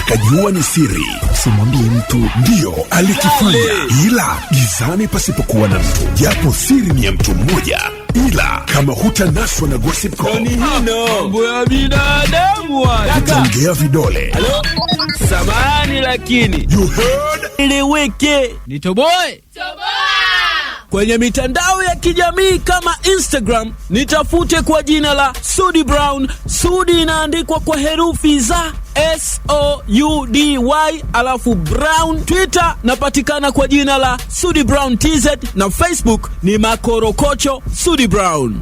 akajua ni siri, usimwambie mtu. Ndio alikifanya, ila gizani pasipokuwa na mtu. Japo siri ni ya mtu mmoja, ila kama hutanaswa na Gossip Call, mambo ya binadamu utaongea vidole. Halo? Samahani lakini You heard? Ileweke nitoboe kwenye mitandao ya kijamii kama Instagram, nitafute kwa jina la Sudi Brown. Sudi inaandikwa kwa herufi za SOUDY alafu Brown. Twitter napatikana kwa jina la Sudi Brown TZ, na Facebook ni Makorokocho Sudi Brown.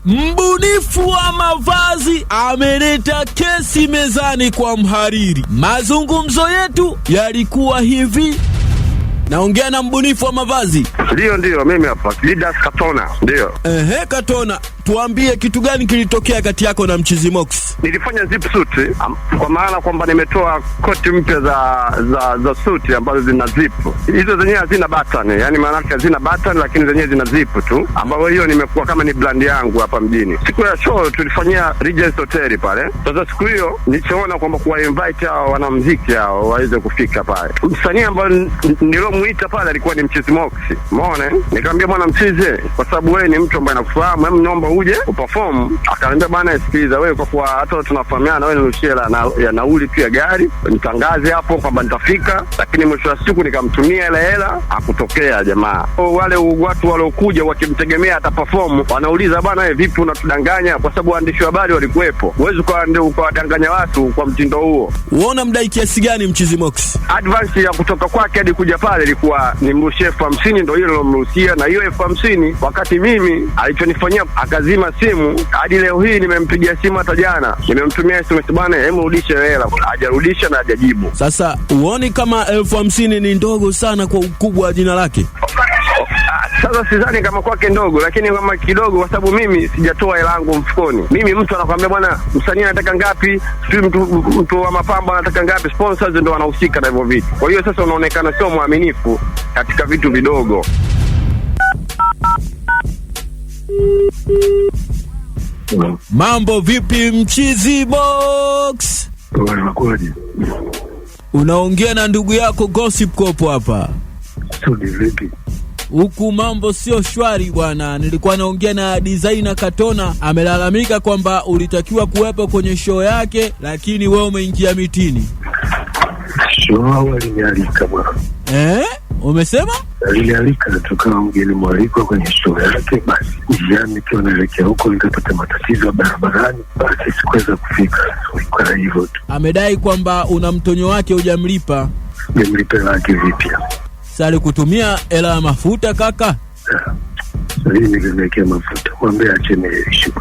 Mbunifu wa mavazi ameleta kesi mezani kwa mhariri. Mazungumzo yetu yalikuwa hivi. Naongea na mbunifu wa mavazi. Ndio, mimi hapa. Leaders Katona. Ndio. Katona, tuambie kitu gani kilitokea kati yako na Mchizi Mox? Nilifanya zip suit, kwa maana kwamba nimetoa koti mpya za suit ambazo zina zip. Hizo zenyewe hazina button, yani maana yake hazina button, lakini zenyewe zina zip tu, ambapo hiyo nimekuwa kama ni brand yangu hapa mjini. Siku ya show tulifanyia Regents Hotel pale. Sasa siku hiyo nilichoona kwamba kuwa invite hao wanamuziki hao waweze kufika pale. Msanii ambaye nilomuita pale alikuwa ni Mchizi Mox. Umeona? Nikamwambia bwana Mchizi, kwa sababu wewe ni mtu ambaye nakufahamu, hebu naomba uje uperform. Akaniambia bwana, sikiliza wewe, kwa kuwa hata tunafahamiana, wewe nirushie ya nauli tu ya gari, nitangaze hapo kwamba nitafika. Lakini mwisho wa siku nikamtumia ile hela, akutokea jamaa. Wale watu waliokuja wakimtegemea ataperform wanauliza bwana, wewe vipi unatudanganya? Kwa sababu waandishi wa habari walikuwepo. Huwezi kuwadanganya watu kwa mtindo huo. Uona mdai kiasi gani Mchizi Mox? Advance ya kutoka kwake hadi kuja pale ilikuwa nimrushie 50, ndio hilo nilomrushia. Na hiyo 50 wakati mimi alichonifanyia akazima simu, hadi leo hii nimempigia simu, hata jana nimemtumia SMS bwana, hebu rudisha hela. Hajarudisha na hajajibu. Sasa uoni kama 50 ni ndogo sana kwa ukubwa wa jina lake? Sasa sidhani kama kwake ndogo, lakini kama kidogo, kwa sababu mimi sijatoa hela yangu mfukoni. Mimi mtu anakuambia bwana, msanii anataka ngapi, mtu wa mapambo anataka ngapi, sponsors ndio wanahusika na hivyo vitu. Kwa hiyo sasa unaonekana sio mwaminifu katika vitu vidogo. Mambo vipi Mchizi Box? Unaongea na ndugu yako Gossip Kopo hapa. Sudi vipi? Huku mambo sio shwari bwana. Nilikuwa naongea na designer Katona, amelalamika kwamba ulitakiwa kuwepo kwenye show yake, lakini wewe umeingia mitini. Show walinialika bwana. Umesema? Alinialika tukawa mgeni mwalikwa kwenye show yake, basi njiani nikiwa naelekea huko nikapata matatizo barabarani, basi sikuweza kufika. Kwa hivyo tu. Amedai kwamba una mtonyo wake hujamlipa. Nimlipe laki vipi? Sasa kutumia hela ya mafuta kaka. Mimi nilimwekea mafuta, mwambie achene issue.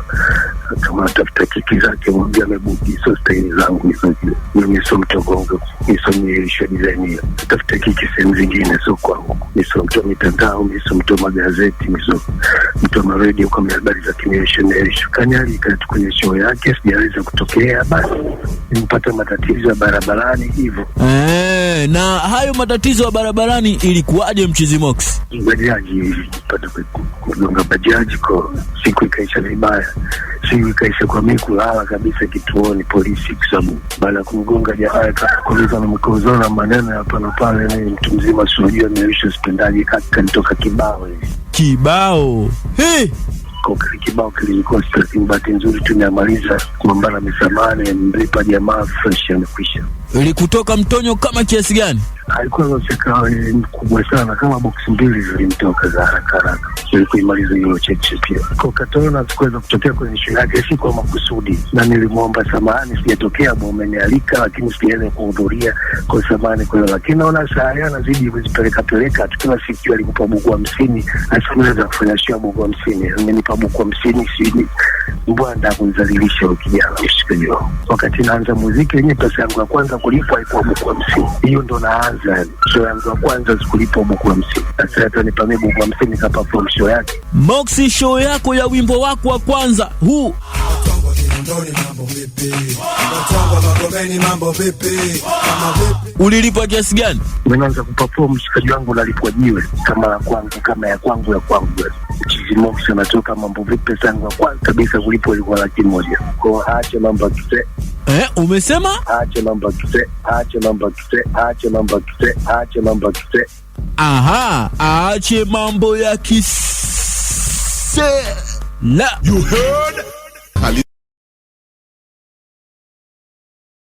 Kama atafuta kiki zake mwambie amebuki, so staili zangu hizo. Mimi sio mtogongo, mimi sio issue design hiyo. Atafuta kiki sehemu zingine, sio kwangu. Mimi sio mtu mitandao, mimi sio mtu magazeti, mimi sio mtu wa radio kama habari za issue. Kanyalika kwenye show yake, sijaweza kutokea, basi nimepata matatizo ya barabarani hivyo. Na hayo matatizo ya barabarani ilikuwaje Mchizi Mox? Bajaji pata kugonga bajaji, kwa siku ikaisha vibaya. Siku ikaisha kwa mimi kulala kabisa kituoni polisi, kwa sababu baada ya kumgonga jamaa akakuuliza na mkozona na maneno hapa na pale. Ni mtu mzima, sio nimeisha hospitali, kanitoka kibao hivi. Kibao? Kwa kibao kilikuwa bahati nzuri tumemaliza kuambana misamane, mlipa jamaa fresh amekwisha. Ilikutoka mtonyo kama kiasi gani? Alikuwa anacheka mkubwa sana, kama box 2 zilimtoka za haraka. Ilikuimaliza hiyo cheche pia. Kwa Katona sikuweza kutokea kwenye show yake, si kwa makusudi. Na nilimwomba samahani, sijatokea, umenialika lakini sijaweza kuhudhuria, kwa samahani kwa. Lakini naona saa anazidi kuzipeleka tukila siku alikupa buku 50, asiweza kufanya show buku 50. Amenipa buku 50 sidi. Mbona kunizalilisha ukijana mshikaji. Wakati naanza muziki yenyewe pesa yangu ya kwanza kulipwa ilikuwa buku 50. Hiyo ndo naanza show yangu ya kwanza sikulipwa buku 50. Sasa hata nipame buku 50 kapa from show yake. Moxie, show yako ya wimbo wako wa kwanza huu. Ulilipa kiasi gani? Nimeanza kuperform mshikaji wangu, nalipwa jiwe kama la kwangu, kama ya kwangu. Mchizi Mox anatoka mambo vipi zangu wa kwanza kabisa kulipwa ilikuwa 100,000. Kwa acha mambo kite Umesema? Acha mambo kise. Aha, aache mambo ya kise. La. You heard?